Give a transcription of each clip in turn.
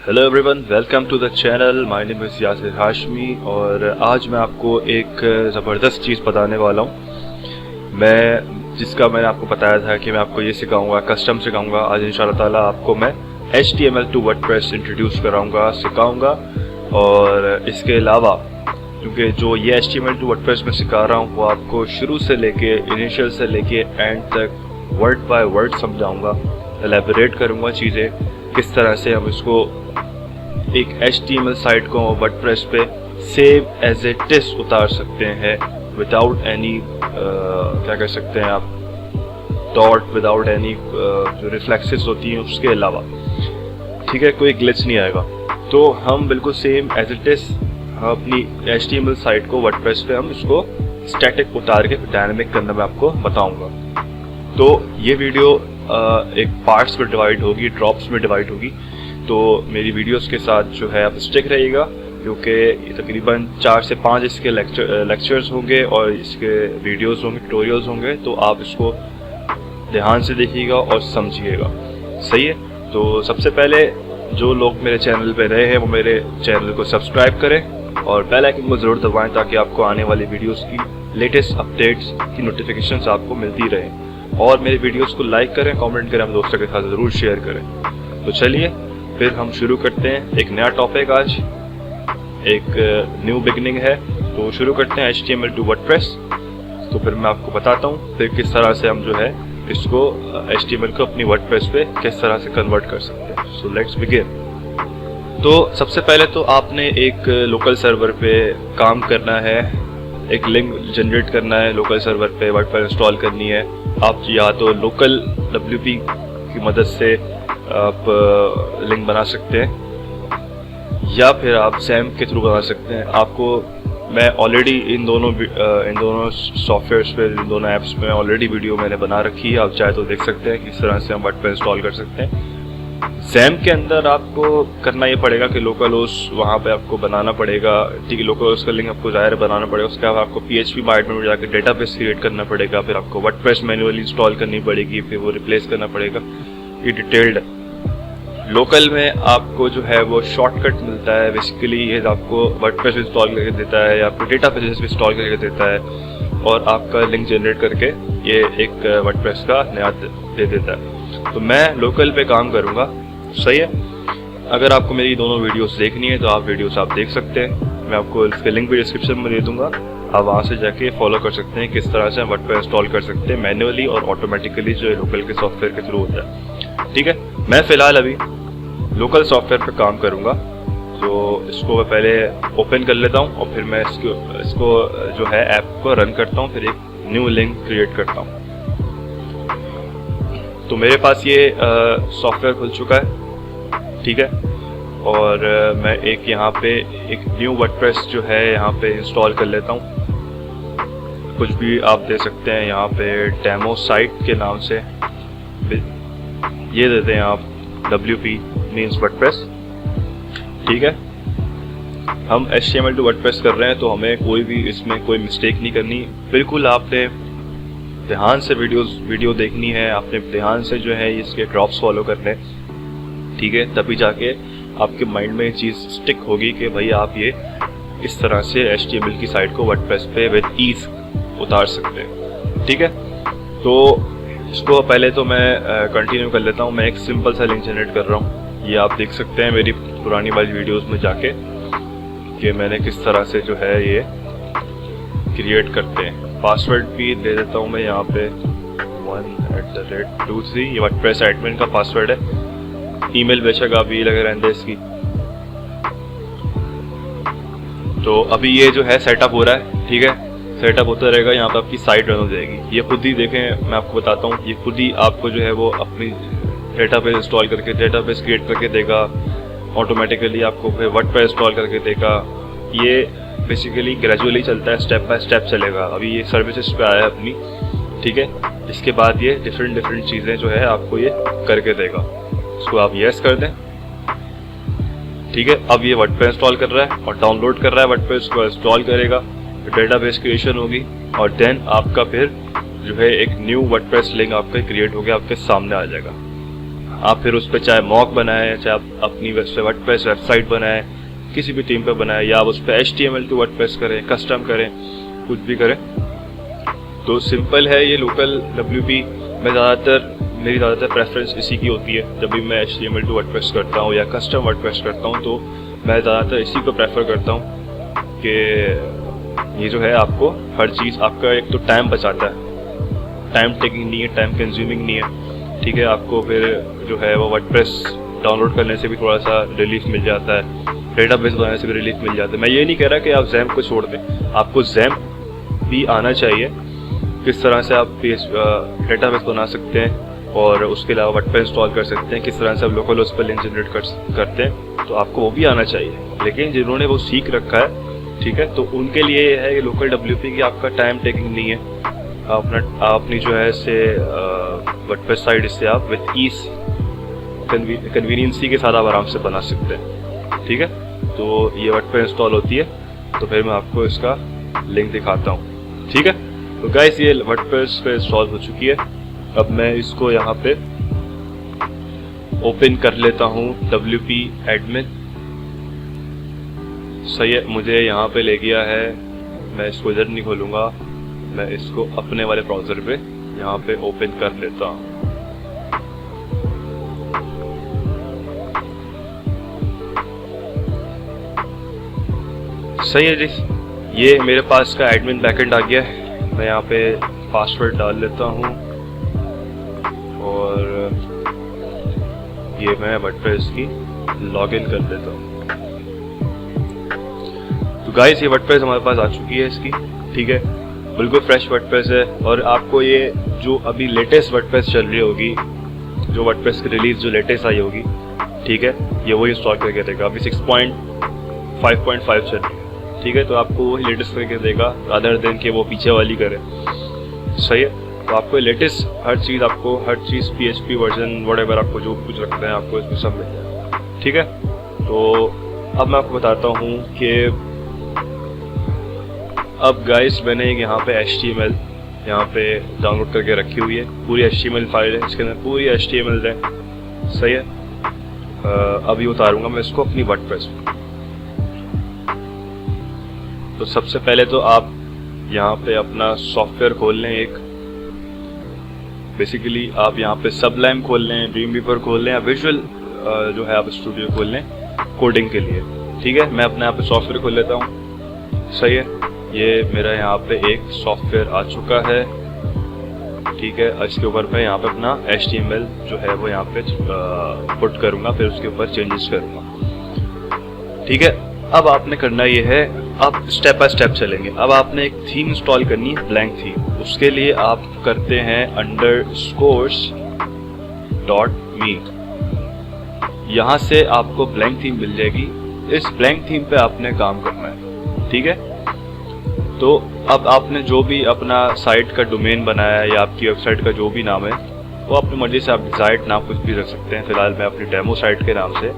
Hello everyone, welcome to the channel. My name is Yasir Hashmi और आज मैं आपको एक ज़बरदस्त चीज़ बताने वाला हूँ। जिसका मैंने आपको बताया था कि मैं आपको ये सिखाऊंगा, कस्टम सिखाऊंगा। आज इंशाल्लाह ताला आपको मैं HTML टू वर्डप्रेस इंट्रोड्यूस कराऊंगा, सिखाऊंगा। और इसके अलावा क्योंकि जो ये HTML टू वर्डप्रेस में सिखा रहा हूँ वो आपको शुरू से लेके इनिशियल से लेके एंड तक वर्ड बाय वर्ड समझाऊंगा, एलैबोरेट करूँगा चीज़ें, किस तरह से हम इसको एक HTML साइट को वर्डप्रेस पे सेव एज इट इज उतार सकते हैं विदाउट एनी क्या कह सकते हैं आप, डॉट, विदाउट एनी जो रिफ्लेक्सेस होती हैं उसके अलावा। ठीक है, कोई ग्लिच नहीं आएगा। तो हम बिल्कुल सेम एज इट इज अपनी HTML साइट को वर्डप्रेस पे हम इसको स्टैटिक उतार के डायनामिक करना मैं आपको बताऊंगा। तो ये वीडियो एक पार्ट्स में डिवाइड होगी, ड्रॉप्स में डिवाइड होगी। तो मेरी वीडियोस के साथ जो है आप स्टिक रहिएगा, क्योंकि तकरीबन 4 से 5 इसके लेक्चर्स होंगे और इसके वीडियोस होंगे, ट्यूटोरियल्स होंगे। तो आप इसको ध्यान से देखिएगा और समझिएगा, सही है। तो सबसे पहले जो लोग मेरे चैनल पे रहे हैं वो मेरे चैनल को सब्सक्राइब करें और बेल आइकन को ज़रूर दबाएं ताकि आपको आने वाली वीडियोस की लेटेस्ट अपडेट्स की नोटिफिकेशंस आपको मिलती रहें। और मेरे वीडियोस को लाइक करें, कमेंट करें, अपने दोस्तों के साथ ज़रूर शेयर करें। तो चलिए फिर हम शुरू करते हैं। एक नया टॉपिक, आज एक न्यू बिगनिंग है, तो शुरू करते हैं HTML टू वर्डप्रेस। तो फिर मैं आपको बताता हूँ फिर किस तरह से हम जो है इसको HTML को अपनी वर्डप्रेस पे किस तरह से कन्वर्ट कर सकते हैं। So let's begin. तो सबसे पहले तो आपने एक लोकल सर्वर पे काम करना है, एक लिंक जनरेट करना है लोकल सर्वर पे, वर्डप्रेस इंस्टॉल करनी है। आप या तो लोकल WP की मदद से आप लिंक बना सकते हैं या फिर आप सैम के थ्रू बना सकते हैं। आपको मैं ऑलरेडी इन दोनों सॉफ्टवेयर्स पे, इन दोनों ऐप्स में ऑलरेडी वीडियो मैंने बना रखी है। आप चाहे तो देख सकते हैं किस तरह से हम वर्डप्रेस इंस्टॉल कर सकते हैं। सैम के अंदर आपको करना ये पड़ेगा कि लोकल होस्ट वहाँ पे आपको बनाना पड़ेगा, ठीक है। लोकल होस्ट का लिंक आपको ज़ाहिर बनाना पड़ेगा। उसके बाद आपको PHP बाइट में जाकर डेटाबेस क्रिएट करना पड़ेगा, फिर आपको वर्डप्रेस मैन्युअली इंस्टॉल करनी पड़ेगी, फिर वो रिप्लेस करना पड़ेगा। ये डिटेल्ड लोकल में आपको जो है वो शॉर्टकट मिलता है। बेसिकली ये आपको वर्डप्रेस इंस्टॉल करके देता है या आपको डेटाबेस भी इंस्टॉल करके देता है और आपका लिंक जनरेट करके ये एक वर्डप्रेस का नया दे देता है। तो मैं लोकल पे काम करूँगा, सही है। अगर आपको मेरी दोनों वीडियोस देखनी है तो आप वीडियोस आप देख सकते हैं। मैं आपको इसके लिंक भी डिस्क्रिप्शन में दे दूंगा, आप वहाँ से जाके फॉलो कर सकते हैं किस तरह से हम वर्डप्रेस इंस्टॉल कर सकते हैं मैन्युअली और ऑटोमेटिकली जो लोकल के सॉफ्टवेयर के थ्रू होता है। ठीक है, मैं फ़िलहाल अभी लोकल सॉफ्टवेयर पर काम करूँगा। तो इसको मैं पहले ओपन कर लेता हूँ और फिर मैं इसको जो है ऐप को रन करता हूँ, फिर एक न्यू लिंक क्रिएट करता हूँ। तो मेरे पास ये सॉफ्टवेयर खुल चुका है, ठीक है। और मैं एक यहाँ पे एक न्यू वर्डप्रेस जो है यहाँ पे इंस्टॉल कर लेता हूँ। कुछ भी आप दे सकते हैं यहाँ पे, डेमो साइट के नाम से ये देते हैं आप, WP मीन्स वर्डप्रेस, ठीक है। हम HTML टू वर्डप्रेस कर रहे हैं तो हमें कोई भी इसमें कोई मिस्टेक नहीं करनी। बिल्कुल आपने ध्यान से वीडियो देखनी है, आपने ध्यान से जो है इसके ड्रॉप्स फॉलो करने, ठीक है। तभी जाके आपके माइंड में ये चीज़ स्टिक होगी कि भाई आप ये इस तरह से HTML की साइट को वर्डप्रेस पे विद ईज उतार सकते हैं, ठीक है। तो इसको पहले तो मैं कंटिन्यू कर लेता हूँ। मैं एक सिंपल सा लिंक जनरेट कर रहा हूँ, ये आप देख सकते हैं मेरी पुरानी वाली वीडियोस में जाके कि मैंने किस तरह से जो है ये क्रिएट करते हैं। पासवर्ड भी दे देता हूँ मैं यहाँ पे 1@23, ये वर्डप्रेस एडमिन का पासवर्ड है। ईमेल बेशक आप ये लगे रहते हैं इसकी। तो अभी ये जो है सेटअप हो रहा है, ठीक है। सेटअप होता रहेगा, यहाँ पे आपकी साइट रन हो जाएगी। ये खुद ही देखें, मैं आपको बताता हूँ, ये खुद ही आपको जो है वो अपनी डेटाबेस इंस्टॉल करके, डेटाबेस क्रिएट करके देगा ऑटोमेटिकली, आपको फिर वर्डप्रेस इंस्टॉल करके देगा। ये बेसिकली ग्रेजुअली चलता है, स्टेप बाय स्टेप चलेगा। अभी ये सर्विसेज पे आया है अपनी, ठीक है। इसके बाद ये डिफरेंट चीज़ें जो है आपको ये करके देगा। इसको आप यस कर दें, ठीक है। अब ये वर्डप्रेस इंस्टॉल कर रहा है और डाउनलोड कर रहा है वर्डप्रेस को, इंस्टॉल करेगा, डेटाबेस क्रिएशन होगी और देन आपका फिर जो है एक न्यू वर्डप्रेस लिंक आपका क्रिएट हो गया, आपके सामने आ जाएगा। आप फिर उस पर चाहे मॉक बनाएं, चाहे आप अपनी वर्डप्रेस वेबसाइट बनाएं, किसी भी थीम पे बनाएं, या आप उस पर HTML टू वर्डप्रेस करें, कस्टम करें, कुछ भी करें, तो सिंपल है ये लोकल WP। मेरी ज़्यादातर प्रेफरेंस इसी की होती है। जब भी मैं HTML टू वर्डप्रेस करता हूँ या कस्टम वर्डप्रेस करता हूँ तो मैं ज़्यादातर इसी को प्रेफर करता हूँ कि ये जो है आपको हर चीज़, आपका एक तो टाइम बचाता है, टाइम टेकिंग नहीं है, टाइम कंज्यूमिंग नहीं है, ठीक है। आपको फिर जो है वो वर्डप्रेस डाउनलोड करने से भी थोड़ा सा रिलीफ मिल जाता है, डेटाबेस बनाने से भी रिलीफ मिल जाता है। मैं ये नहीं कह रहा कि आप XAMPP को छोड़ दें, आपको XAMPP भी आना चाहिए, किस तरह से आप डेटाबेस बना सकते हैं और उसके अलावा वर्डप्रेस इंस्टॉल कर सकते हैं, किस तरह से आप लोकल उस पर लिंक जनरेट करते हैं, तो आपको वो भी आना चाहिए। लेकिन जिन्होंने वो सीख रखा है, ठीक है, तो उनके लिए ये है लोकल WP की आपका टाइम टेकिंग नहीं है, अपनी जो है से वर्डप्रेस साइट इससे आप विद ईज कन्वीनियंसी के साथ आप आराम से बना सकते हैं, ठीक है। तो ये वर्डप्रेस इंस्टॉल होती है, तो फिर मैं आपको इसका लिंक दिखाता हूँ, ठीक है। तो गाइस ये वर्डप्रेस पे इंस्टॉल हो चुकी है। अब मैं इसको यहाँ पे ओपन कर लेता हूँ WP एडमिन। सही है, मुझे यहाँ पे ले गया है, मैं इसको इधर नहीं खोलूँगा, मैं इसको अपने वाले ब्राउज़र पे यहाँ पे ओपन कर लेता हूँ। सही है जी, ये मेरे पास का एडमिन बैकएंड आ गया है। मैं यहाँ पे पासवर्ड डाल लेता हूँ और ये मैं वर्डप्रेस की लॉगिन कर लेता हूँ। तो गाइस ये वर्डप्रेस हमारे पास आ चुकी है इसकी, ठीक है, बिल्कुल फ्रेश वर्डप्रेस है। और आपको ये जो अभी लेटेस्ट वर्डप्रेस चल रही होगी, जो वर्डप्रेस की रिलीज जो लेटेस्ट आई होगी, ठीक है, ये वही इंस्टॉल करके देगा। अभी 6.5.5 चल रही है, ठीक है, तो आपको वही लेटेस्ट करके देगा रादर देन कि वो पीछे वाली करे। सही है, तो आपको लेटेस्ट हर चीज़ PHP वर्जन व्हाटएवर आपको जो कुछ रखना है आपको इसमें सब मिल जाएगा, ठीक है। तो अब मैं आपको बताता हूँ कि अब गाइस मैंने यहाँ पे HTML यहाँ पे डाउनलोड करके रखी हुई है, पूरी HTML फाइल है, इसके अंदर पूरी HTML है। सही है, अभी उतारूंगा मैं इसको अपनी वर्डप्रेस में। तो सबसे पहले तो आप यहाँ पे अपना सॉफ्टवेयर खोल लें एक, बेसिकली आप यहाँ पे सबलाइम खोल लें, ड्रीमवीवर खोल लें, या विजुअल जो है आप स्टूडियो खोल लें कोडिंग के लिए, ठीक है। मैं अपने यहाँ पे सॉफ्टवेयर खोल लेता हूँ। सही है, ये मेरा यहाँ पे एक सॉफ्टवेयर आ चुका है, ठीक है। इसके ऊपर मैं यहाँ पे अपना HTML जो है वो यहाँ पे पुट करूँगा, फिर उसके ऊपर चेंजेस करूँगा, ठीक है। अब आपने करना ये है, आप स्टेप बाय स्टेप चलेंगे। अब आपने एक थीम इंस्टॉल करनी है, ब्लैंक थीम। उसके लिए आप करते हैं _scores.me, यहाँ से आपको ब्लैंक थीम मिल जाएगी। इस ब्लैंक थीम पे आपने काम करना है, ठीक है। तो अब आपने जो भी अपना साइट का डोमेन बनाया है या आपकी वेबसाइट का जो भी नाम है, वो अपनी मर्जी से आप डिजाइट नाम कुछ भी रख सकते हैं। फिलहाल मैं अपनी डेमो साइट के नाम से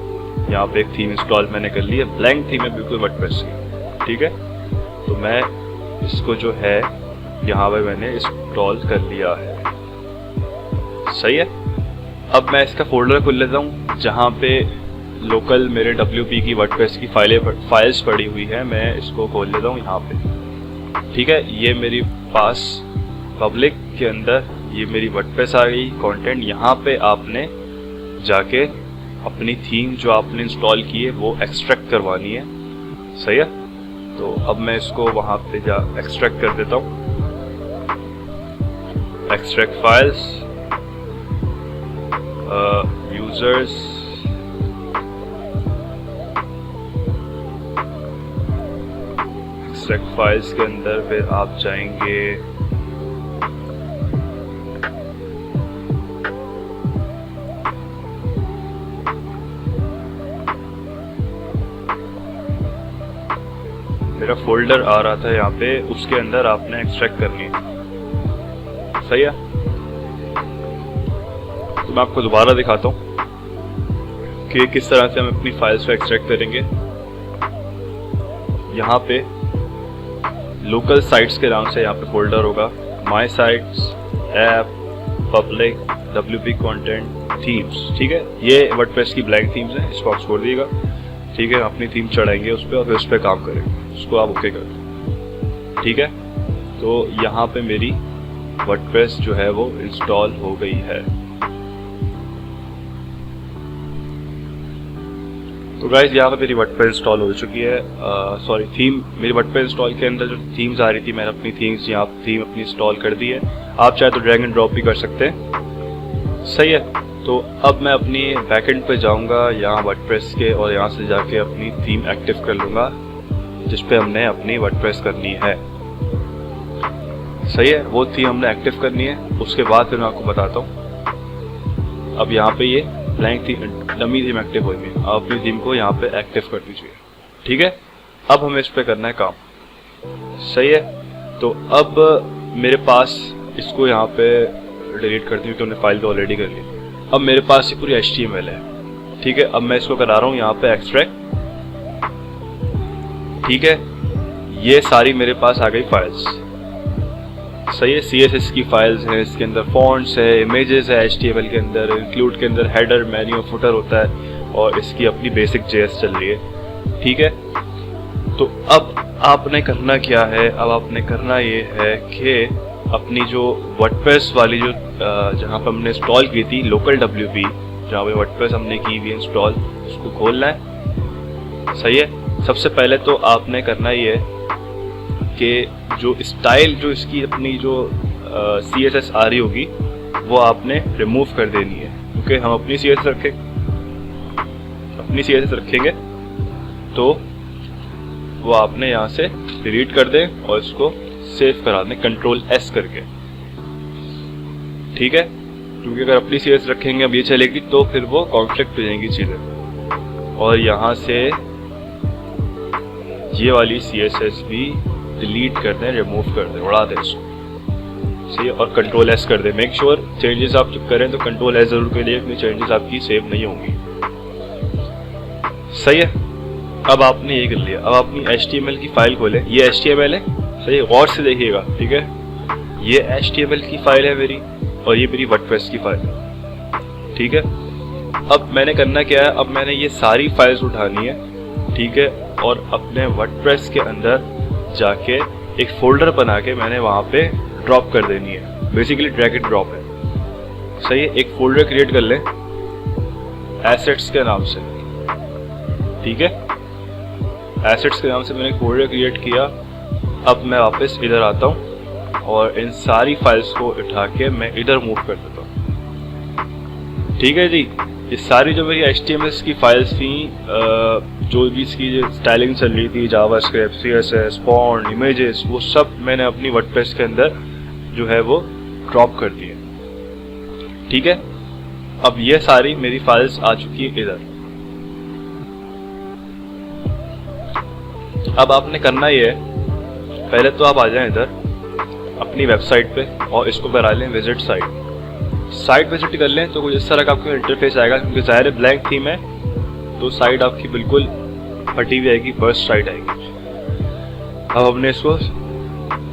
यहाँ पे एक थीम इंस्टॉल मैंने कर ली है, ब्लैंक थीम है बिल्कुल वर्डप्रेस की, ठीक है। तो मैं इसको जो है यहाँ पे मैंने इंस्टॉल कर लिया है। सही है, अब मैं इसका फोल्डर खोल लेता हूँ जहाँ पे लोकल मेरे WP की वर्डप्रेस की फाइल्स पड़ी हुई है। मैं इसको खोल लेता हूँ यहाँ पे, ठीक है। ये मेरी पास पब्लिक के अंदर ये मेरी वर्डप्रेस आ गई कंटेंट। यहाँ पे आपने जाके अपनी थीम जो आपने इंस्टॉल की है वो एक्सट्रैक्ट करवानी है। सही है, तो अब मैं इसको वहाँ पे जा एक्सट्रैक्ट कर देता हूँ। Extract files, users, extract files के अंदर फिर आप जाएंगे मेरा फोल्डर आ रहा था यहाँ पे, उसके अंदर आपने एक्सट्रैक्ट करनी है। सही है, तो मैं आपको दोबारा दिखाता हूँ कि किस तरह से हम अपनी फाइल्स को एक्सट्रैक्ट करेंगे। यहाँ पे लोकल साइट्स के नाम से यहाँ पे फोल्डर होगा, my sites, app, public WP content themes. ठीक है, ये वर्डप्रेस की ब्लैंक थीम्स हैं, इसको आप छोड़ दीजिएगा। ठीक है, अपनी थीम चढ़ाएंगे उस पर और फिर उस पर काम करेंगे, उसको आप ओके कर दो। ठीक है, तो यहाँ पे मेरी वर्डप्रेस जो है वो इंस्टॉल हो गई है। तो गाइस यहाँ पे मेरी वर्डप्रेस इंस्टॉल हो चुकी है। सॉरी, थीम मेरी वर्डप्रेस इंस्टॉल के अंदर जो थीम्स आ रही थी, मैंने अपनी थीम्स यहाँ थीम अपनी इंस्टॉल कर दी है। आप चाहे तो ड्रैग एंड ड्रॉप भी कर सकते हैं। सही है, तो अब मैं अपनी बैकएंड पे जाऊँगा यहाँ वर्डप्रेस के, और यहाँ से जाके अपनी थीम एक्टिव कर लूँगा जिस पे हमने अपनी वर्डप्रेस करनी है। सही है, वो थीम हमने एक्टिव करनी है। उसके बाद फिर मैं आपको बताता हूँ। अब यहाँ पे ये blank theme, dummy theme active हुई है। आप अपनी थीम को यहाँ पे एक्टिव कर दीजिए। ठीक है, अब हमें इस पे करना है काम। सही है, तो अब मेरे पास इसको यहाँ पे डिलीट कर दी क्योंकि हमने फाइल तो ऑलरेडी कर ली। अब मेरे पास ये पूरी HTML है। ठीक है, अब मैं इसको करा रहा हूँ यहाँ पे एक्सट्रैक्ट। ठीक है, ये सारी मेरे पास आ गई फाइल्स। सही है, CSS की फाइल्स हैं, इसके अंदर फॉन्ट्स है, इमेजेस है, HTML के अंदर, इंक्लूड के अंदर हेडर, मेन्यू, फुटर होता है, और इसकी अपनी बेसिक JS चल रही है। ठीक है, तो अब आपने करना क्या है? अब आपने करना ये है कि अपनी जो वर्डप्रेस वाली जो जहाँ पर हमने इंस्टॉल की थी लोकल WP, जहाँ पे वर्डप्रेस हमने की हुई इंस्टॉल, उसको खोलना है। सही है, सबसे पहले तो आपने करना ये है कि जो स्टाइल जो इसकी अपनी जो CSS आ रही होगी वो आपने रिमूव कर देनी है, क्योंकि हम अपनी CSS रखेंगे तो वो आपने यहाँ से डिलीट कर दें और इसको सेव करा दें Ctrl+S करके। ठीक है, क्योंकि अगर अपनी CSS रखेंगे अब ये चलेगी तो फिर वो कॉन्फ्लिक्ट हो जाएंगी चीज़ें, और यहाँ से ये वाली CSS भी डिलीट कर दें, रिमूव कर दें, उड़ा दें इसको। सही है, और Ctrl+S कर दें। मेक श्योर चेंजेस आप जब करें तो Ctrl+S जरूर करिए, क्योंकि चेंजेस आपकी सेव नहीं होंगी। सही है, अब आपने ये कर लिया। अब अपनी HTML की फाइल खोलें। ये HTML है, सही है, गौर से देखिएगा। ठीक है, ये HTML की फाइल है मेरी, और ये मेरी वर्डप्रेस की फाइल है। ठीक है, अब मैंने करना क्या है? अब मैंने ये सारी फाइल्स उठानी है। ठीक है, और अपने वर्डप्रेस के अंदर जाके एक फोल्डर बना के मैंने वहाँ पे ड्रॉप कर देनी है। बेसिकली ड्रैग एंड ड्रॉप है। सही है, एक फोल्डर क्रिएट कर लें एसेट्स के नाम से। ठीक है, एसेट्स के नाम से मैंने एक फोल्डर क्रिएट किया। अब मैं वापस इधर आता हूँ और इन सारी फाइल्स को उठा के मैं इधर मूव कर देता हूँ। ठीक है जी, ये सारी जो मेरी HTML की फाइल्स थी, जो भी इसकी स्टाइलिंग चल रही थी, जावास्क्रिप्ट, CSS, फॉन्ट, इमेजेस, वो सब मैंने अपनी वर्डप्रेस के अंदर जो है वो ड्रॉप कर दी है। ठीक है, अब ये सारी मेरी फाइल्स आ चुकी है इधर। अब आपने करना ये है, पहले तो आप आ जाएं इधर अपनी वेबसाइट पे और इसको करा लें विजिट साइट विजिट कर लें। तो कुछ इस तरह का आपको इंटरफेस आएगा, क्योंकि ज़ाहिर है ब्लैंक थीम है तो साइट आपकी बिल्कुल फटी हुई आएगी, बर्स्ट साइट आएगी। अब हमने इसको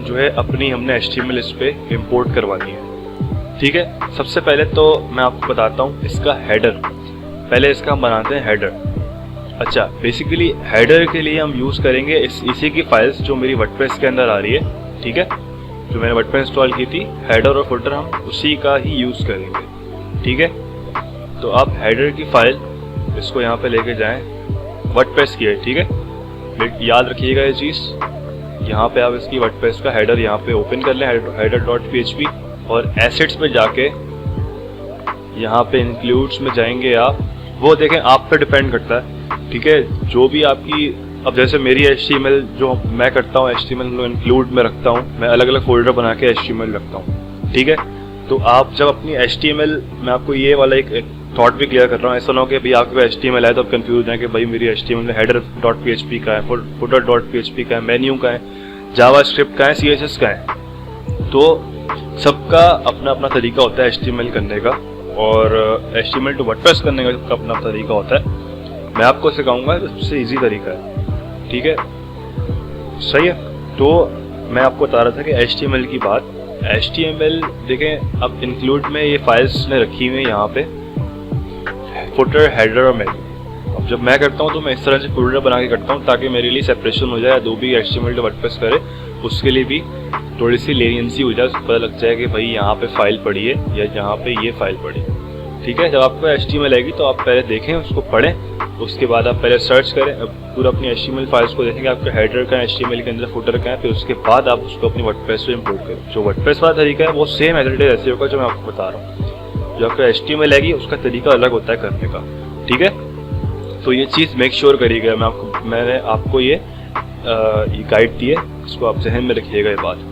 जो है अपनी हमने HTML इस पे इंपोर्ट करवानी है। ठीक है, सबसे पहले तो मैं आपको बताता हूँ इसका हेडर। पहले इसका हम बनाते हैं हेडर। अच्छा, बेसिकली हेडर के लिए हम यूज़ करेंगे इसी की फाइल्स जो मेरी वर्डप्रेस के अंदर आ रही है। ठीक है, जो मैंने वर्डप्रेस इंस्टॉल की थी, हेडर और फुटर हम उसी का ही यूज़ करेंगे। ठीक है, तो आप हेडर की फाइल इसको यहाँ पे लेके जाएं, वर्डप्रेस की है। ठीक है, याद रखिएगा ये चीज़। यहाँ पे आप इसकी वर्डप्रेस का हेडर यहाँ पे ओपन कर लें, header.php, और एसेट्स में जाके यहाँ पे इंक्लूड्स में जाएंगे आप। वो देखें, आप पे डिपेंड करता है। ठीक है, जो भी आपकी, अब जैसे मेरी HTML जो मैं करता हूँ, HTML इंक्लूड में रखता हूँ, मैं अलग अलग फोल्डर बना के HTML रखता हूँ। ठीक है, तो आप जब अपनी HTML, मैं आपको ये वाला एक थॉट भी क्लियर कर रहा हूँ, ऐसा ना हो कि भाई आपके पास HTML है तो आप कंफ्यूज हैं कि भाई मेरी HTML में header.php का है, footer.php का है, मेन्यू का है, जावास्क्रिप्ट का है, CSS का है। तो सबका अपना अपना तरीका होता है HTML करने का, और HTML टू वर्डप्रेस करने का सबका अपना तरीका होता है। मैं आपको सिखाऊंगा, सबसे ईजी तरीका है। ठीक है, सही है। तो मैं आपको बता रहा था कि HTML की बात, HTML देखें, अब इंक्लूड में ये फाइल्स ने रखी हुई है यहाँ पे, फुटर, हेडर और मेन्यू। अब जब मैं करता हूँ तो मैं इस तरह से फोल्डर बना के करता हूँ ताकि मेरे लिए सेपरेशन हो जाए। जो भी HTML वर्डप्रेस करे उसके लिए भी थोड़ी सी लेनियंसी हो जाए, उसको पता लग जाए कि भाई यहाँ पे फाइल पड़ी है या यहाँ पे ये फाइल पड़ी है। ठीक है, जब आपको HTML आएगी तो आप पहले देखें, उसको पढ़ें, उसके बाद आप पहले सर्च करें, पूरा अपनी HTML फाइल्स को देखेंगे आपका हेडर का HTML के अंदर, फुटर का है, फिर उसके बाद आप उसको अपनी वर्डप्रेस में इंपोर्ट करें। जो वर्डप्रेस वाला तरीका है वो सेम एज इट इज ऐसे होगा जो मैं आपको बता रहा हूँ। जो आपका HTML आएगी उसका तरीका अलग होता है करने का। ठीक है, तो ये चीज़ मेक श्योर करिएगा। मैंने आपको ये गाइड दी है, इसको आप जहन में रखिएगा ये बात।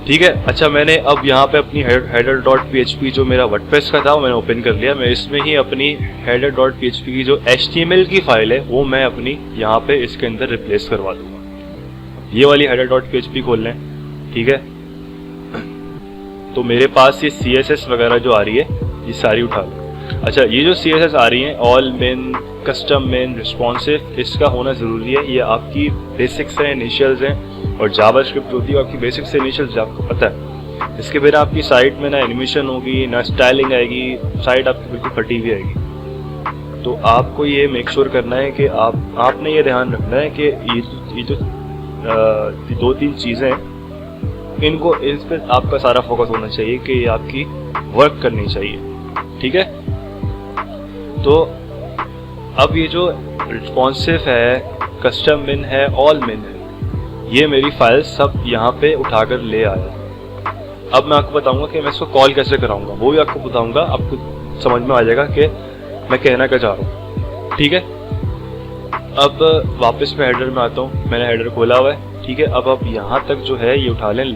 ठीक है, अच्छा, मैंने अब यहाँ पे अपनी header.php जो मेरा वर्डप्रेस का था वो मैंने ओपन कर लिया। मैं इसमें ही अपनी header.php की जो HTML की फाइल है वो मैं अपनी यहाँ पे इसके अंदर रिप्लेस करवा दूंगा। ये वाली header.php खोल लें। ठीक है, तो मेरे पास ये CSS वगैरह जो आ रही है ये सारी उठा लो। अच्छा, ये जो CSS आ रही है, all main, custom main, responsive, इसका होना ज़रूरी है। ये आपकी बेसिक्स हैं, इनिशियल्स हैं, और जावास्क्रिप्ट होती है आपकी बेसिक्स से इनिशियल्स, आपको पता है। इसके बिना आपकी साइट में ना एनिमेशन होगी, ना स्टाइलिंग आएगी, साइट आपकी बिल्कुल फटी हुई आएगी। तो आपको ये मेक श्योर करना है कि आपने ये ध्यान रखना है कि ये जो 2-3 चीज़ें हैं, इस पर आपका सारा फोकस होना चाहिए कि ये आपकी वर्क करनी चाहिए। ठीक है, तो अब ये जो रिस्पॉन्सिव है, कस्टम मेन है, ऑल मेन है, ये मेरी फाइल सब यहाँ पे उठाकर ले आया। अब मैं आपको बताऊंगा कि मैं इसको कॉल कैसे कराऊंगा, वो भी आपको बताऊंगा, आपको समझ में आ जाएगा कि मैं कहना क्या चाह रहा हूँ। ठीक है, अब वापस मैं हेडर में आता हूँ। मैंने हेडर खोला हुआ है। ठीक है, अब यहाँ तक जो है ये उठा लें,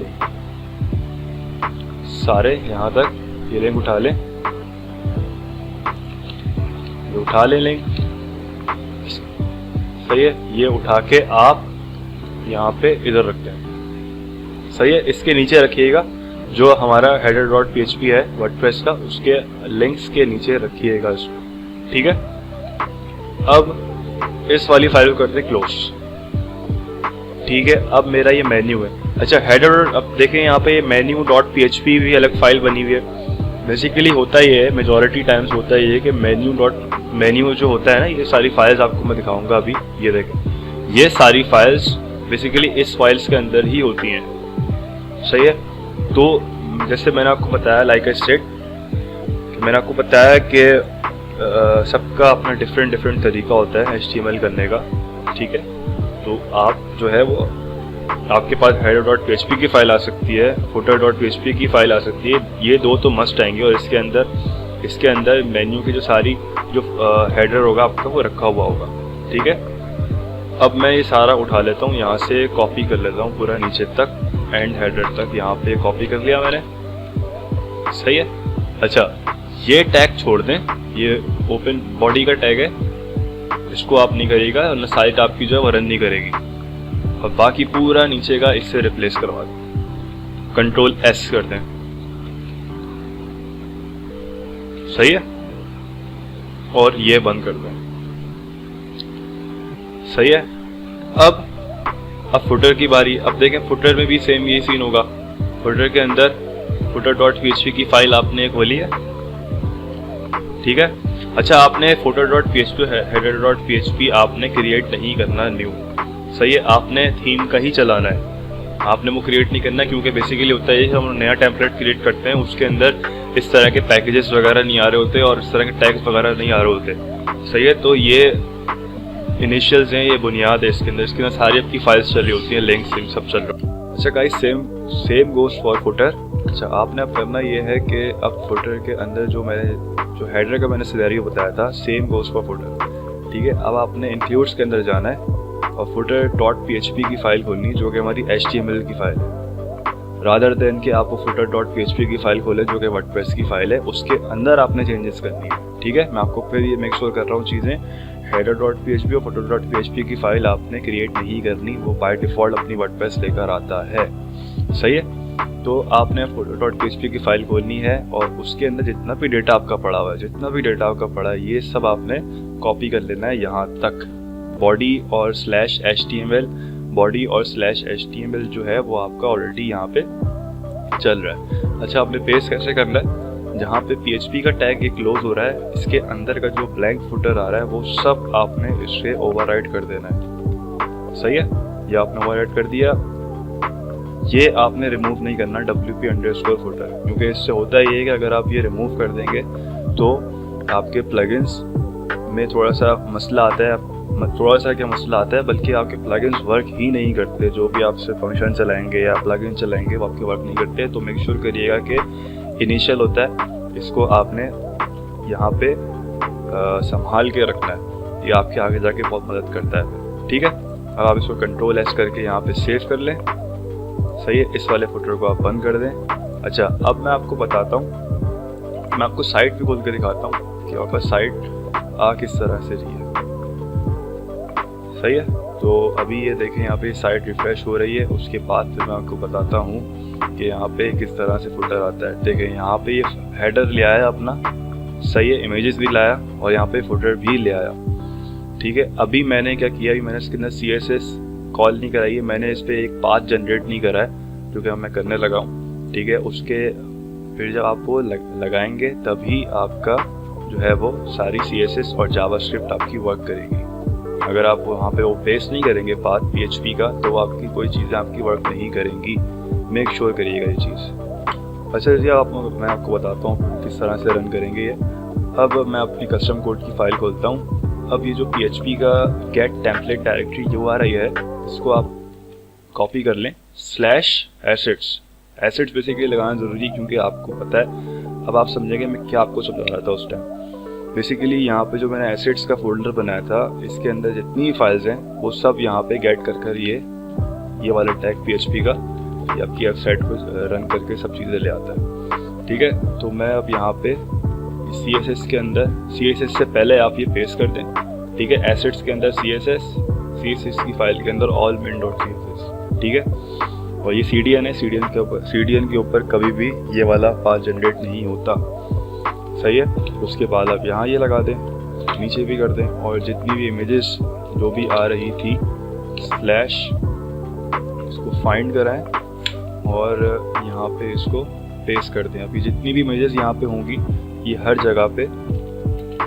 सारे यहाँ तक ये लिंक उठा लें, ये उठा लें लिंक। सही है, ये उठा के आप यहाँ पे इधर रखते हैं। सही है, इसके नीचे रखिएगा जो हमारा header.php है वर्डप्रेस का, उसके लिंक्स के नीचे रखिएगा इसको। ठीक है, अब इस वाली फाइल को करते हैं क्लोज। ठीक है, अब मेरा ये मेन्यू है। अच्छा, हेडर, अब देखें यहाँ पे menu.php भी अलग फाइल बनी हुई है। बेसिकली होता ये है, मेजॉरिटी टाइम्स होता ये है कि मेन्यू जो होता है ना, ये सारी फाइल्स आपको मैं दिखाऊंगा अभी। ये देखें, ये सारी फाइल्स बेसिकली इस फाइल्स के अंदर ही होती हैं। सही है, तो जैसे मैंने आपको बताया, लाइक आई सेड, मैंने आपको बताया कि सबका अपना डिफरेंट तरीका होता है HTML करने का। ठीक है, तो आप जो है वो, आपके पास header.php की फाइल आ सकती है, footer.php की फाइल आ सकती है, ये 2 तो मस्ट आएंगे, और इसके अंदर मेन्यू की जो सारी जो हेडर होगा आपका वो रखा हुआ होगा। ठीक है, अब मैं ये सारा उठा लेता हूँ, यहाँ से कॉपी कर लेता हूँ पूरा नीचे तक, एंड हेडर तक यहाँ पे कॉपी कर लिया मैंने। सही है, अच्छा, ये टैग छोड़ दें, ये ओपन बॉडी का टैग है, इसको आप नहीं करिएगा, वरना साइट आपकी जो है वो रन नहीं करेगी। और बाकी पूरा नीचे का इससे रिप्लेस करवा दें, Ctrl+S कर दें। सही है, और ये बंद कर दें। सही है, अब फुटर की बारी। अब देखें, फुटर में भी सेम यही सीन होगा। फुटर के अंदर footer.php की फाइल आपने खोली है। ठीक है, अच्छा, आपने footer.php, header.php आपने क्रिएट नहीं करना न्यू। सही है, आपने थीम का ही चलाना है, आपने वो क्रिएट नहीं करना, क्योंकि बेसिकली होता है कि हम नया टेम्पलेट क्रिएट करते हैं, उसके अंदर इस तरह के पैकेजेस वगैरह नहीं आ रहे होते और इस तरह के टैग्स वगैरह नहीं आ रहे होते। सही है, तो ये इनिशियल्स हैं, ये बुनियाद है इसके अंदर सारी आपकी फाइल्स चल रही होती हैं, लिंक्स सब चल रहा है। अच्छा guys, same goes for footer. अच्छा, आपने अब करना ये है कि अब फुटर के अंदर जो हेडर का मैंने सिनेरियो बताया था, सेम गोस फॉर फुटर। ठीक है, अब आपने इंक्लूड्स के अंदर जाना है और footer.php की फाइल खोलनी है जो कि हमारी HTML की फाइल है, रादर देन कि आप वो footer.php की फाइल खोलें जो कि वर्डप्रेस की फाइल है, उसके अंदर आपने चेंजेस करनी है। ठीक है, मैं आपको फिर ये मेक श्योर कर रहा हूँ चीज़ें, header.php और footer.php की फाइल आपने क्रिएट नहीं करनी, वो बाय डिफ़ॉल्ट अपनी वर्डप्रेस लेकर आता है। सही है, तो आपने footer.php की फाइल खोलनी है और उसके अंदर जितना भी डेटा आपका पड़ा हुआ है, ये सब आपने कॉपी कर लेना है यहाँ तक। बॉडी और /HTML, बॉडी और /HTML जो है वो आपका ऑलरेडी यहाँ पे चल रहा है। अच्छा, आपने पेस्ट कैसे करना है, जहाँ पे PHP का टैग एक क्लोज हो रहा है, इसके अंदर का जो ब्लैंक फुटर आ रहा है वो सब आपने इससे ओवरराइड कर देना है। सही है, ये आपने ओवरराइड कर दिया। ये आपने रिमूव नहीं करना WP_footer, क्योंकि इससे होता ये है कि अगर आप ये रिमूव कर देंगे तो आपके प्लगइन्स में थोड़ा सा मसला आता है। थोड़ा सा क्या मसला आता है, बल्कि आपके प्लगइन्स वर्क ही नहीं करते। जो भी आपसे फंक्शन चलाएंगे या प्लगइन चलाएंगे वो आपके वर्क नहीं करते। तो मेक श्योर करिएगा कि इनिशियल होता है, इसको आपने यहाँ पे संभाल के रखना है। ये आपके आगे जाके बहुत मदद करता है। ठीक है, अब आप इसको Ctrl+S करके यहाँ पे सेव कर लें। सही है, इस वाले फुटर को आप बंद कर दें। अच्छा, अब मैं आपको बताता हूँ, मैं आपको साइट भी खोल के दिखाता हूँ कि आपका साइट आ किस तरह से रही है। सही है, तो अभी ये देखें यहाँ पे साइट रिफ्रेश हो रही है। उसके बाद फिर मैं आपको बताता हूँ कि यहाँ पे किस तरह से फुटर आता है। देखें यहाँ पे ये हेडर ले आया अपना, सही है, इमेजेस भी लाया और यहाँ पे फुटर भी ले आया। ठीक है, अभी मैंने क्या किया, अभी मैंने इसके अंदर CSS कॉल नहीं कराई है, मैंने इस पर एक पाथ जनरेट नहीं करा है, जो कि मैं करने लगा हूँ। ठीक है, उसके फिर जब आप वो लगाएंगे तभी आपका जो है वो सारी CSS और जावास्क्रिप्ट आपकी वर्क करेगी। अगर आप वहाँ पे वो पेस्ट नहीं करेंगे पाथ PHP का, तो आपकी कोई चीज़ें आपकी वर्क नहीं करेंगी। मेक श्योर करिएगा ये चीज़। अच्छा जी, मैं आपको बताता हूँ किस तरह से रन करेंगे ये। अब मैं अपनी कस्टम कोड की फ़ाइल खोलता हूँ। अब ये जो PHP का गेट टेम्पलेट डायरेक्टरी जो आ रही है, इसको आप कॉपी कर लें /assets। एसेट्स बेसिकली लगाना ज़रूरी, क्योंकि आपको पता है, अब आप समझेंगे मैं क्या आपको समझा रहा था उस टाइम। बेसिकली यहाँ पे जो मैंने एसेट्स का फोल्डर बनाया था, इसके अंदर जितनी फाइल्स हैं वो सब यहाँ पे गेट कर ये वाला टैग PHP का ये आपकी वेबसाइट को रन करके सब चीज़ें ले आता है। ठीक है, तो मैं अब यहाँ पे CSS के अंदर, CSS से पहले आप ये पेस्ट कर दें। ठीक है, एसेट्स के अंदर CSS की फाइल के अंदर all main.css। ठीक है, और ये CDN है, CDN के ऊपर कभी भी ये वाला पाथ जनरेट नहीं होता। सही है, उसके बाद आप यहाँ ये लगा दें, नीचे भी कर दें, और जितनी भी इमेजेस जो भी आ रही थी स्लैश इसको फाइंड कराएं और यहाँ पे इसको पेस्ट कर दें। अभी जितनी भी इमेजेस यहाँ पे होंगी ये हर जगह पे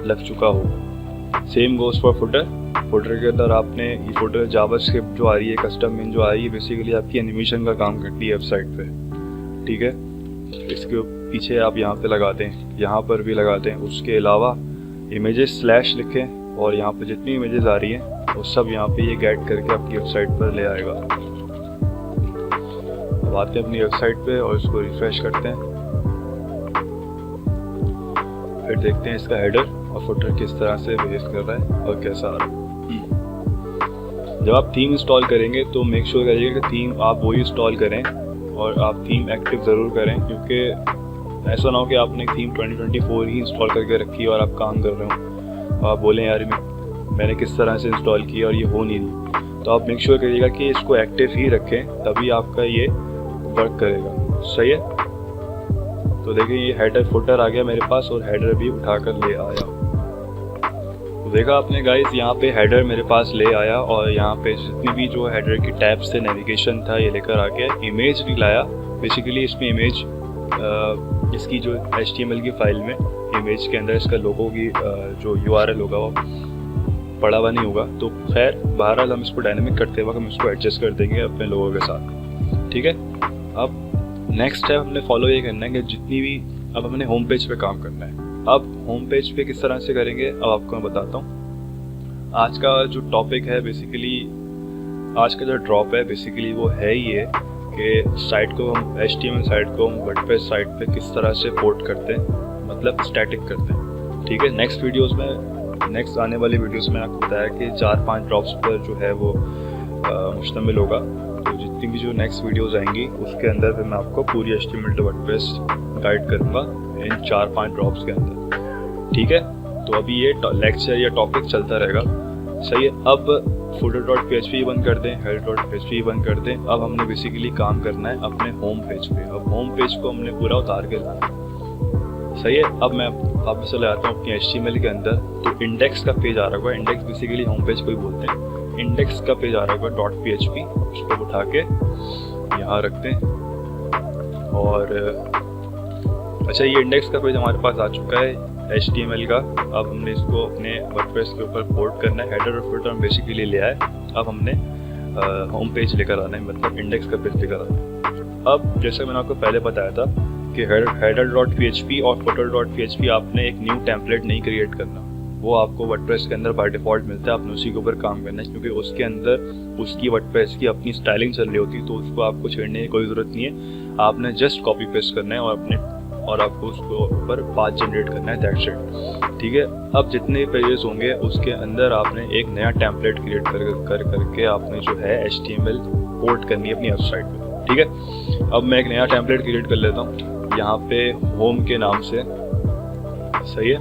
लग चुका होगा। सेम गोज फॉर फुटर के अंदर आपने ये फुटर जावास्क्रिप्ट जो आ रही है, कस्टम इन जो आ रही है, बेसिकली आपकी एनिमेशन का काम करती है वेबसाइट पे। ठीक है, इसके पीछे आप यहाँ पे लगा दें, यहाँ पर भी लगा दें। उसके अलावा इमेजेस स्लैश लिखें और यहाँ पे जितनी इमेजेस आ रही हैं वो सब यहाँ पे ये गेट करके आपकी वेबसाइट पर ले आएगा। अब आते हैं अपनी वेबसाइट पे और इसको रिफ्रेश करते हैं, फिर देखते हैं इसका हेडर और फुटर किस तरह से बिहेव कर रहा है और कैसा आ रहा है। जब आप थीम इंस्टॉल करेंगे तो मेक श्योर करिएगा कि थीम आप वही इंस्टॉल करें और आप थीम एक्टिव ज़रूर करें, क्योंकि ऐसा ना हो कि आपने थीम 2024 ही इंस्टॉल करके रखी है और आप काम कर रहे हो और आप बोलें यार मैंने किस तरह से इंस्टॉल किया और ये हो नहीं रही। तो आप मेक श्योर करिएगा कि इसको एक्टिव ही रखें, तभी आपका ये वर्क करेगा। सही है, तो देखिए ये हेडर फुटर आ गया मेरे पास और हेडर भी उठाकर ले आया। तो देखा आपने गाइस, यहाँ पे हेडर मेरे पास ले आया और यहाँ पे जितनी भी जो हेडर की टैब से नेविगेशन था ये लेकर आ गया। इमेज भी लाया, बेसिकली इसमें इमेज इसकी जो HTML की फाइल में इमेज के अंदर इसका लोगो की जो URL होगा वो पड़ा हुआ नहीं होगा। तो खैर बहरहाल हम इसको डायनेमिक करते वक्त हम इसको एडजस्ट कर देंगे अपने लोगों के साथ। ठीक है, अब नेक्स्ट स्टेप हमने फॉलो ये करना है कि जितनी भी, अब हमने होम पेज पे काम करना है। अब होम पेज पे किस तरह से करेंगे अब आपको मैं बताता हूँ। आज का जो टॉपिक है बेसिकली, आज का जो ड्रॉप है बेसिकली वो है ये कि साइट को हम HTML साइट को हम वर्डप्रेस साइट पे किस तरह से पोर्ट करते हैं, मतलब स्टैटिक करते हैं। ठीक है, नेक्स्ट आने वाली वीडियोस में आपको बताया कि 4-5 ड्रॉप्स पर जो है वो मुश्तमिल होगा। तो जितनी भी जो नेक्स्ट वीडियोस आएंगी उसके अंदर फिर मैं आपको पूरी HTML टू वर्डप्रेस गाइड करूँगा इन 4-5 ड्रॉप्स के अंदर। ठीक है, तो अभी ये लेक्चर या टॉपिक चलता रहेगा। सही है, अब footer.php बंद कर दें, header.php बंद कर दें। अब हमने बेसिकली काम करना है अपने होम पेज पे। अब होम पेज को हमने पूरा उतार के लाना है। सही है, अब मैं वापस चले आता हूँ अपनी HTML के अंदर। तो इंडेक्स का पेज आ रहा होगा, इंडेक्स बेसिकली होम पेज को ही बोलते हैं। इंडेक्स का पेज आ रहा होगा .php, उसको उठा के यहाँ रखते हैं और अच्छा, ये इंडेक्स का पेज हमारे पास आ चुका है HTML का। अब हमने इसको अपने वर्डप्रेस के ऊपर पोर्ट करना है। हेडर और फुटर हम बेसिकली ले आए, अब हमने होम पेज लेकर आना है, मतलब इंडेक्स का पेज लेकर आना है। अब जैसे मैंने आपको पहले बताया था कि header.php और footer.php आपने एक न्यू टेम्पलेट नहीं क्रिएट करना, वो आपको वर्डप्रेस के अंदर बाय डिफ़ॉल्ट मिलता है। आपने उसी के ऊपर काम करना है, क्योंकि उसके अंदर उसकी वर्डप्रेस की अपनी स्टाइलिंग चल रही होती है, तो उसको आपको छेड़ने की कोई ज़रूरत नहीं है। आपने जस्ट कॉपी पेस्ट करना है और आपको उसको ऊपर पाथ जनरेट करना है, दैट्स इट। ठीक है। अब जितने पेजेस होंगे उसके अंदर आपने एक नया टेम्पलेट क्रिएट करके आपने जो है HTML पोर्ट करनी है अपनी वेबसाइट में। ठीक है। अब मैं एक नया टेम्पलेट क्रिएट कर लेता हूँ यहाँ पे होम के नाम से। सही है।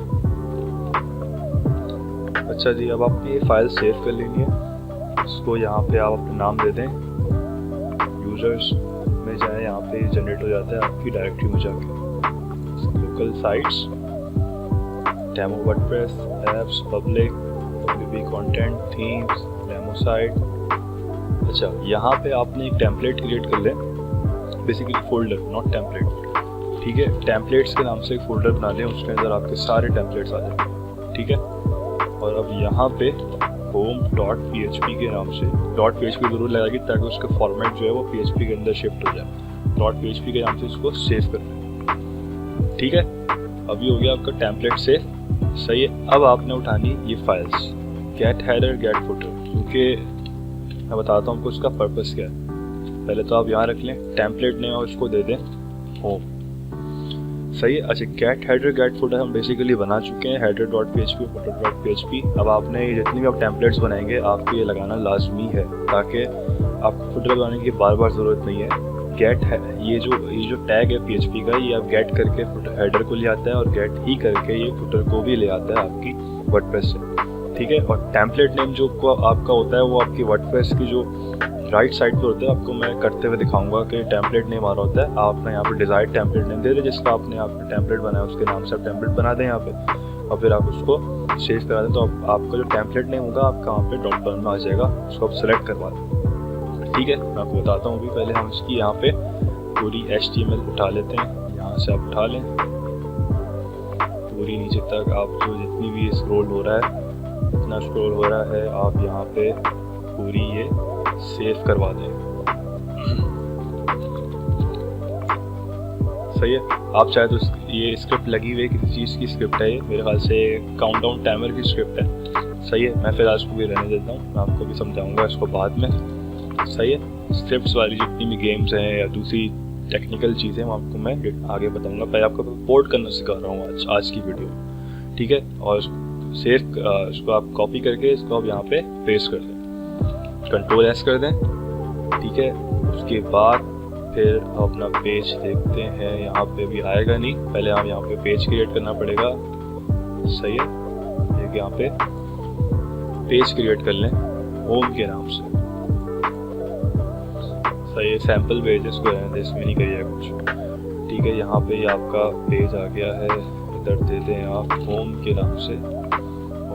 अच्छा जी, अब आपने ये फाइल सेव कर लेनी है। इसको यहाँ पे आप अपना नाम दे दें, यूजर्स में जाए, यहाँ पे जनरेट हो जाता है आपकी डायरेक्टरी में जाके। Local sites, demo WordPress, apps, public, VB content, themes, demo site. अच्छा, यहाँ पे आपने एक टेम्पलेट क्रिएट कर लें, बेसिकली फोल्डर, नॉट टेम्पलेट। ठीक है। टेम्पलेट्स के नाम से एक फोल्डर बना लें, उसके अंदर आपके सारे टेम्पलेट्स आ जाएंगे। ठीक है। और अब यहाँ पे home.php के नाम से .php जरूर लगाएगी ताकि उसका फॉर्मेट जो है वो PHP के अंदर शिफ्ट हो जाए। .php के नाम से इसको सेव कर लें। ठीक है। अभी हो गया आपका टेम्पलेट सेव। सही है। अब आपने उठानी ये files get header get footer, क्योंकि मैं बताता हूँ आपको उसका पर्पस क्या है। पहले तो आप यहाँ रख लें टेम्पलेट नेम और उसको दे दें होम। सही है। अच्छा, गेट हेडर गेट फुटर हम बेसिकली बना चुके हैं, header.php footer.php। अब आपने जितनी भी आप टेम्पलेट्स बनाएंगे आपको ये लगाना लाजमी है, ताकि आपको फुटर बनाने की बार बार ज़रूरत नहीं है। गेट है ये जो टैग है PHP का, ये आप गेट करके हेडर को ले आता है और गेट ही करके ये फुटर को भी ले आता है आपकी वर्डप्रेस से। ठीक है। और टेम्पलेट नेम जो आपका होता है वो आपकी वर्डप्रेस की जो राइट साइड पे होता है, आपको मैं करते हुए दिखाऊंगा कि टेम्पलेट नेम आ रहा होता है। आपने यहाँ पे डिजायर्ड टेम्पलेट नेम दे दें, जिसका आपने यहाँ टेम्पलेट बनाया उसके नाम से आप टेम्पलेट बना दें यहाँ पे, और फिर आप उसको सेव करा दें। तो आपका जो टेम्पलेट नेम होगा आपका वहाँ पे ड्रॉप डाउन में आ जाएगा, उसको आप सेलेक्ट करवा दें। ठीक है। मैं आपको बताता हूँ अभी। पहले हम इसकी यहाँ पे पूरी HTML उठा लेते हैं, यहाँ से आप उठा लें पूरी नीचे तक। आप जो जितनी भी स्क्रॉल हो रहा है, इतना स्क्रॉल हो रहा है, आप यहाँ पे पूरी ये सेव करवा दें। सही है। आप चाहे तो ये स्क्रिप्ट लगी हुई किसी चीज़ की स्क्रिप्ट है, ये मेरे ख्याल से काउंटडाउन टाइमर की स्क्रिप्ट है। सही है। मैं फिर आज को भी रहने देता हूँ, मैं आपको भी समझाऊंगा इसको बाद में। सही है। स्क्रिप्ट्स वाली जितनी भी गेम्स हैं या दूसरी टेक्निकल चीज़ें आपको मैं आगे बताऊंगा। पहले आपको पोर्ट करना सिखा रहा हूँ आज की वीडियो। ठीक है। और सेव इसको आप कॉपी करके इसको आप यहाँ पे पेस्ट कर दें, Ctrl S कर दें। ठीक है। उसके बाद फिर अपना पेज देखते हैं, यहाँ पे भी आएगा नहीं, पहले हम यहाँ पे पेज क्रिएट करना पड़ेगा। सही है। एक यहाँ पे पेज क्रिएट कर लें होम के नाम से। सही है। सैम्पल पेज इसको रहने दें, इसमें नहीं करिएगा कुछ। ठीक है। यहाँ पे आपका पेज आ गया है, इधर दे दें आप होम के नाम से,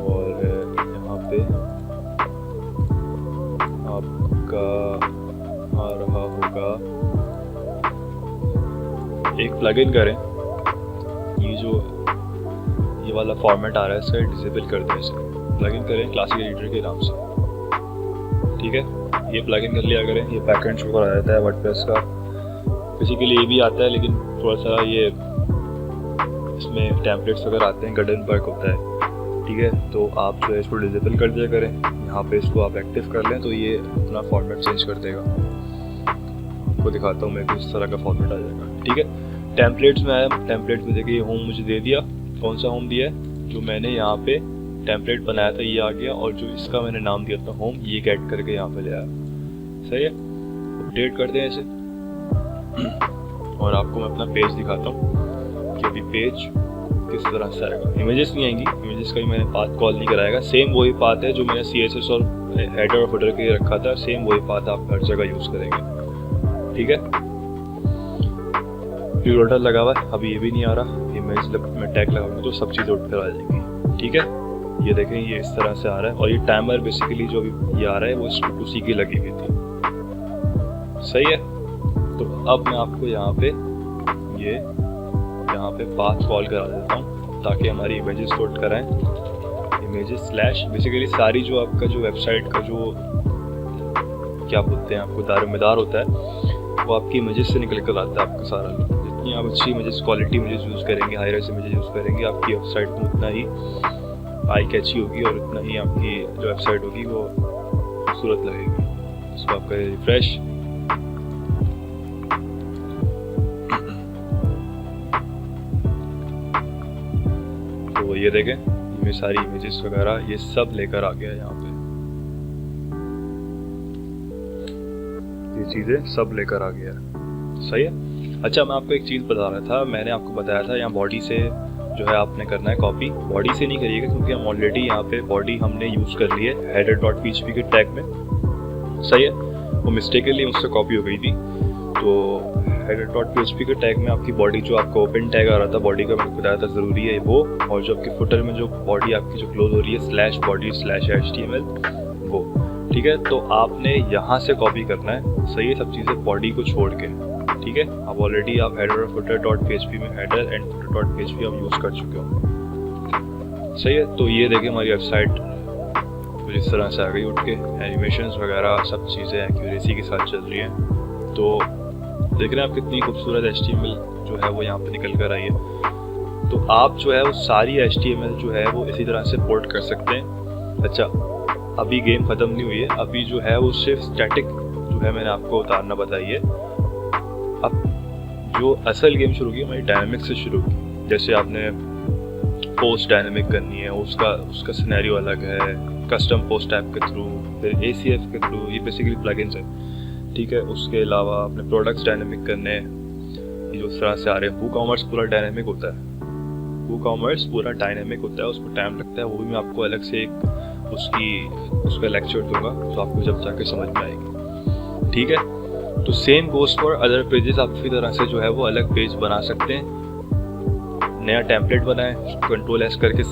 और यहाँ पे आपका आ रहा होगा, एक प्लगइन करें, ये वाला फॉर्मेट आ रहा है इसे डिसेबल कर दें। इसे प्लगइन करें क्लासिक एडिटर के नाम से। ठीक है। ये प्लगइन कर लिया करें, ये बैकएंड शो करा देता है वर्डप्रेस का। बेसिकली ये भी आता है, लेकिन थोड़ा सा ये इसमें टेम्पलेट्स वगैरह आते हैं, गडन वर्क होता है। ठीक है। तो आप जो है इसको डिसेबल कर दिया करें, यहाँ पे इसको आप एक्टिव कर लें तो ये अपना फॉर्मेट चेंज कर देगा। आपको दिखाता हूँ मैं कि इस तरह का फॉर्मेट आ जाएगा। ठीक है। टेम्पलेट्स में आया, टेम्पलेट्स में देखिए होम मुझे दे दिया। कौन सा होम दिया है? जो मैंने यहाँ पे टेम्पलेट बनाया था ये आ गया, और जो इसका मैंने नाम दिया था होम, ये गेट करके यहाँ पे ले आया। सही है। अपडेट कर दें इसे, और आपको मैं अपना पेज दिखाता हूँ कि अभी पेज किस तरह से आएगा। इमेजेस नहीं आएंगी, इमेजेस का भी मैंने पाथ कॉल नहीं कराएगा। सेम वही पाथ है जो मैंने CSS और हेडर और फुटर के लिए रखा था, सेम वही पाथ आप हर जगह यूज़ करेंगे। ठीक है। प्रीलोडर लगा हुआ है, अभी ये भी नहीं आ रहा। इमेज में टैग लगाऊंगा तो सब चीज़ें उठ कर आ जाएंगी। ठीक है। ये देखें, ये इस तरह से आ रहा है, और ये टाइमर बेसिकली जो अभी ये आ रहा है वो उसी की लगी हुई थी। सही है। तो अब मैं आपको यहाँ पे ये यहाँ पे पाथ कॉल करा देता हूँ ताकि हमारी इमेजेस लोड कराएं। इमेजेस स्लैश बेसिकली सारी जो आपका जो वेबसाइट का जो क्या बोलते हैं आपको दारोमदार होता है वो आपकी इमेजेस से निकल कर आता है आपका सारा। जितनी आप अच्छी इमेजेस क्वालिटी इमेजेस यूज़ करेंगे, हाई रेस इमेजेस यूज़ करेंगे, आपकी वेबसाइट में उतना ही आई कैची होगी और उतना ही आपकी जो वेबसाइट होगी वो खूबसूरत लगेगी। इसको आप करें रिफ्रेश। तो ये देखें ये सारी इमेजेस वगैरह ये सब लेकर आ गया यहाँ पे, ये चीज़ें सब लेकर आ गया। सही है। अच्छा मैं आपको एक चीज़ बता रहा था, मैंने आपको बताया था यहाँ बॉडी से जो है आपने करना है कॉपी। बॉडी से नहीं करिएगा क्योंकि हम ऑलरेडी यहाँ पे बॉडी हमने यूज़ कर ली है header.php के टैग में। सही है, वो मिस्टेकली मुझसे कॉपी हो गई थी। तो header.php के टैग में आपकी बॉडी जो आपका ओपन टैग आ रहा था बॉडी का, मैंने बताया था ज़रूरी है वो, और जो आपके फुटर में जो बॉडी आपकी जो क्लोज हो रही है /body/html वो, ठीक है। तो आपने यहाँ से कॉपी करना है। सही है, सब चीज़ें बॉडी को छोड़ के, ठीक है। अब ऑलरेडी आप header और footer.php में header एंड footer.php आप यूज़ कर चुके हो। सही है, तो ये देखें हमारी वेबसाइट कुछ इस तरह से आ गई उठ के, एनिमेशंस वगैरह सब चीज़ें एक्यूरेसी के साथ चल रही हैं। तो देख रहे हैं आप कितनी खूबसूरत HTML जो है वो यहाँ पे निकल कर आई है। तो आप जो है वो सारी HTML जो है वो इसी तरह से पोर्ट कर सकते हैं। अच्छा अभी गेम ख़त्म नहीं हुई है, अभी जो है वो सिर्फ स्टैटिक जो है मैंने आपको उतारना बताई है। अब जो असल गेम शुरू की हमारी डायनामिक से शुरू की, जैसे आपने पोस्ट डायनामिक करनी है उसका सिनेरियो अलग है, कस्टम पोस्ट ऐप के थ्रू, फिर ACF के थ्रू, ये बेसिकली प्लगइन्स है, ठीक है। उसके अलावा आपने प्रोडक्ट्स डायनामिक करने हैं, ये जो इस तरह से आ रहे हैं। WooCommerce पूरा डायनामिक होता है, WooCommerce पूरा डायनामिक होता है, उसको टाइम लगता है, वो भी मैं आपको अलग से एक उसका लेक्चर दूंगा तो आपको जब जाके समझ में आएगी, ठीक है। तो same goes for other pages, आप इसी तरह से जो है वो अलग पेज बना सकते हैं। नया टेम्पलेट बनाएं, Ctrl+S करके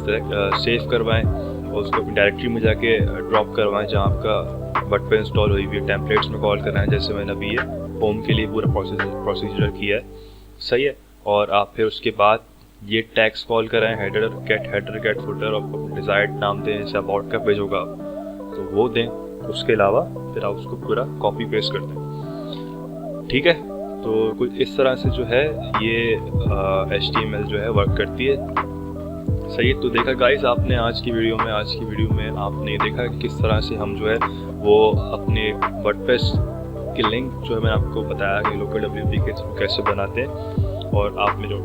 सेव करवाएं और उसको डायरेक्टरी में जाके ड्रॉप करवाएं जहाँ आपका वर्डप्रेस इंस्टॉल हुई हुई है। टेम्पलेट्स में कॉल करना है, जैसे मैंने अभी ये होम के लिए पूरा प्रोसीजर किया है। सही है, और आप फिर उसके बाद ये टैग्स कॉल कराएं, हेडर गेट फुटर, और डिजायर्ड नाम दें, जैसे अबाउट का पेज होगा तो वो दें। उसके अलावा फिर आप उसको पूरा कॉपी पेस्ट कर दें, ठीक है। तो कुछ इस तरह से जो है ये HTML जो है वर्क करती है। सही है, तो देखा गाइस आपने आज की वीडियो में आपने देखा कि किस तरह से हम जो है वो अपने वर्डप्रेस की लिंक जो है मैंने आपको बताया कि लोकल WP के थ्रू कैसे बनाते हैं। और आपने जो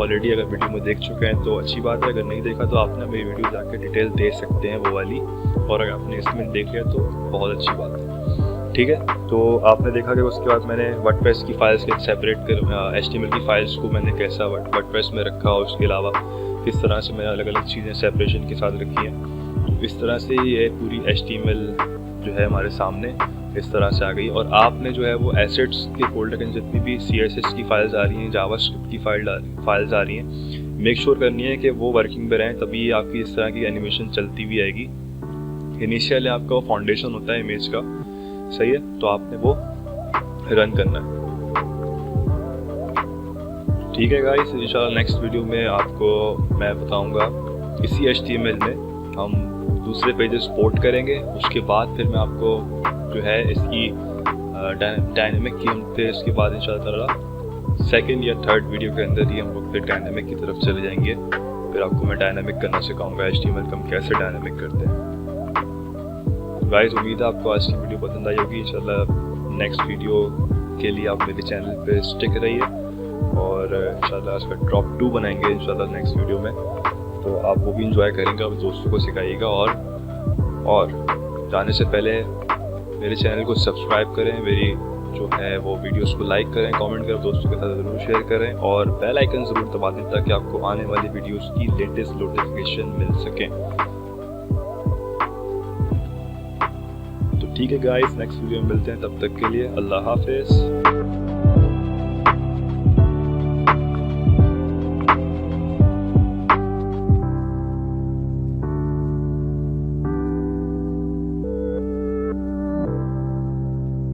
ऑलरेडी अगर वीडियो में देख चुके हैं तो अच्छी बात है, अगर नहीं देखा तो आपने मेरी वीडियो जाकर डिटेल दे सकते हैं वो वाली, और अगर आपने इसमें देख लिया तो बहुत अच्छी बात है, ठीक है। तो आपने देखा कि उसके बाद मैंने वर्डप्रेस की फाइल्स के सेपरेट कर HTML की फाइल्स को मैंने कैसा वर्डप्रेस में रखा, और उसके अलावा किस तरह से मैंने अलग अलग चीज़ें सेपरेशन के साथ रखी हैं। तो इस तरह से ये पूरी HTML जो है हमारे सामने इस तरह से आ गई। और आपने जो है वो एसेट्स के फोल्डर के जितनी भी CSS की फाइल्स आ रही हैं, जावास्क्रिप्ट की फाइल्स आ रही हैं, मेक श्योर करनी है कि वो वर्किंग में रहें, तभी आपकी इस तरह की एनिमेशन चलती भी आएगी। इनिशियली आपका वो फाउंडेशन होता है इमेज का, सही है, तो आपने वो रन करना है, ठीक है गाइस। इंशाल्लाह नेक्स्ट वीडियो में आपको मैं बताऊंगा इसी HTML में हम दूसरे पेजेस पोर्ट करेंगे। उसके बाद फिर मैं आपको जो है इसकी डायनेमिक की हम फिर इसके बाद इंशाल्लाह सेकंड या थर्ड वीडियो के अंदर ही हम लोग फिर डायनेमिक की तरफ चले जाएंगे। फिर आपको मैं डायनेमिक करना सिखाऊंगा, HTML को हम कैसे डायनेमिक करते हैं। गाइस उम्मीद है आपको आज की वीडियो पसंद आई होगी। इंशाल्लाह नेक्स्ट वीडियो के लिए आप मेरे चैनल पे स्टिक रहिए, और इंशाल्लाह इसका ड्रॉप 2 बनाएंगे इंशाल्लाह नेक्स्ट वीडियो में, तो आप वो भी इंजॉय करेंगे, आप दोस्तों को सिखाइएगा। और जाने से पहले मेरे चैनल को सब्सक्राइब करें, मेरी जो है वो वीडियोस को लाइक करें, कमेंट करें, दोस्तों के साथ ज़रूर शेयर करें, और बेल आइकन ज़रूर दबा दें ताकि आपको आने वाली वीडियोस की लेटेस्ट नोटिफिकेशन मिल सके। तो ठीक है गाइस, नेक्स्ट वीडियो में मिलते हैं, तब तक के लिए अल्लाह हाफिज़।